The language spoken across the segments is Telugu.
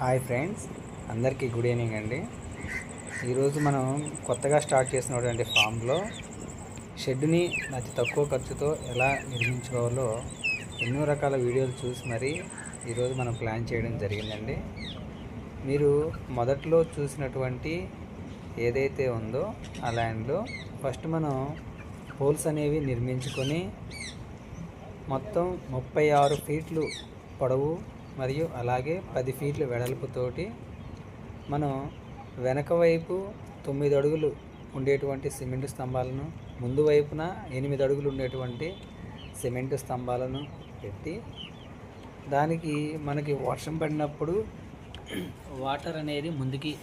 హాయ్ ఫ్రెండ్స్, అందరికీ గుడ్ ఈవినింగ్ అండి. ఈరోజు మనం కొత్తగా స్టార్ట్ చేసినటువంటి ఫామ్లో షెడ్ని అతి తక్కువ ఖర్చుతో ఎలా నిర్మించుకోవాలో ఎన్నో రకాల వీడియోలు చూసి మరి ఈరోజు మనం ప్లాన్ చేయడం జరిగిందండి. మీరు మొదట్లో చూసినటువంటి ఏదైతే ఉందో ఆ ల్యాండ్లో ఫస్ట్ మనం పోల్స్ అనేవి నిర్మించుకొని మొత్తం 36 ఫీట్లు పొడవు మరియు అలాగే 10 ఫీట్ల వెడల్పుతోటి మనం వెనక వైపు 9 అడుగులు ఉండేటువంటి సిమెంట్ స్తంభాలను, ముందు వైపున 8 అడుగులు ఉండేటువంటి సిమెంట్ స్తంభాలను పెట్టి దానికి మనకి వర్షం పడినప్పుడు వాటర్ అనేది ముందుకి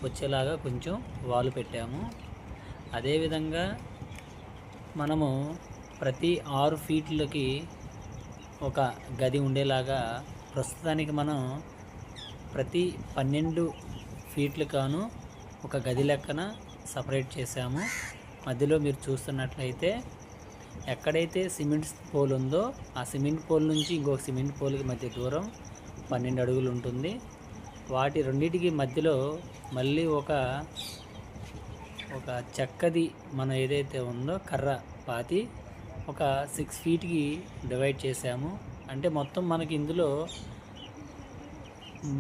వచ్చేలాగా కొంచెం వాలు పెట్టాము. అదేవిధంగా మనము ప్రతి 6 ఫీట్లకి ఒక గది ఉండేలాగా ప్రస్తుతానికి మనం ప్రతి 12 ఫీట్లు కాను ఒక గది లెక్కన సపరేట్ చేసాము. మధ్యలో మీరు చూస్తున్నట్లయితే ఎక్కడైతే సిమెంట్ పోల్ ఉందో ఆ సిమెంట్ పోల్ నుంచి ఇంకొక సిమెంట్ పోల్కి మధ్య దూరం 12 అడుగులు ఉంటుంది. వాటి రెండింటికి మధ్యలో మళ్ళీ ఒక చెక్కది మనం ఏదైతే ఉందో కర్ర పాతి ఒక 6 ఫీట్కి డివైడ్ చేసాము. అంటే మొత్తం మనకి ఇందులో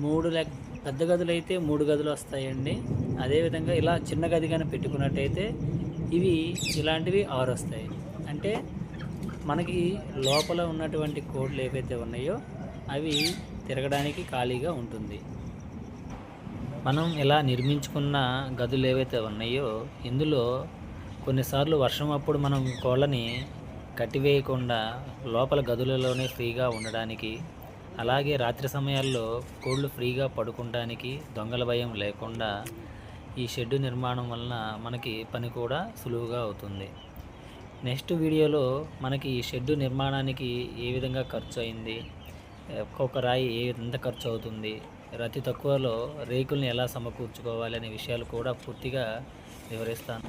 3 పెద్ద గదులు అయితే 3 గదులు వస్తాయండి. అదేవిధంగా ఇలా చిన్న గది కానీ పెట్టుకున్నట్టయితే ఇలాంటివి 6 వస్తాయి. అంటే మనకి లోపల ఉన్నటువంటి కోడ్లు ఏవైతే ఉన్నాయో అవి తిరగడానికి ఖాళీగా ఉంటుంది. మనం ఇలా నిర్మించుకున్న గదులు ఏవైతే ఉన్నాయో ఇందులో కొన్నిసార్లు వర్షం అప్పుడు మనం కోళ్ళని కట్టివేయకుండా లోపల గదులలోనే ఫ్రీగా ఉండడానికి, అలాగే రాత్రి సమయాల్లో కోళ్ళు ఫ్రీగా పడుకోవడానికి దొంగల భయం లేకుండా ఈ షెడ్డు నిర్మాణం వలన మనకి పని కూడా సులువుగా అవుతుంది. నెక్స్ట్ వీడియోలో మనకి ఈ షెడ్డు నిర్మాణానికి ఏ విధంగా ఖర్చు అయింది, ఒక్కొక్క రాయి ఎంత ఖర్చు అవుతుంది, అతి తక్కువలో రేకుల్ని ఎలా సమకూర్చుకోవాలి అనే విషయాలు కూడా పూర్తిగా వివరిస్తాను.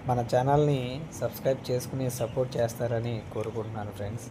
మన ఛానల్ని సబ్స్క్రైబ్ చేసుకుని సపోర్ట్ చేస్తారని కోరుకుంటున్నాను ఫ్రెండ్స్.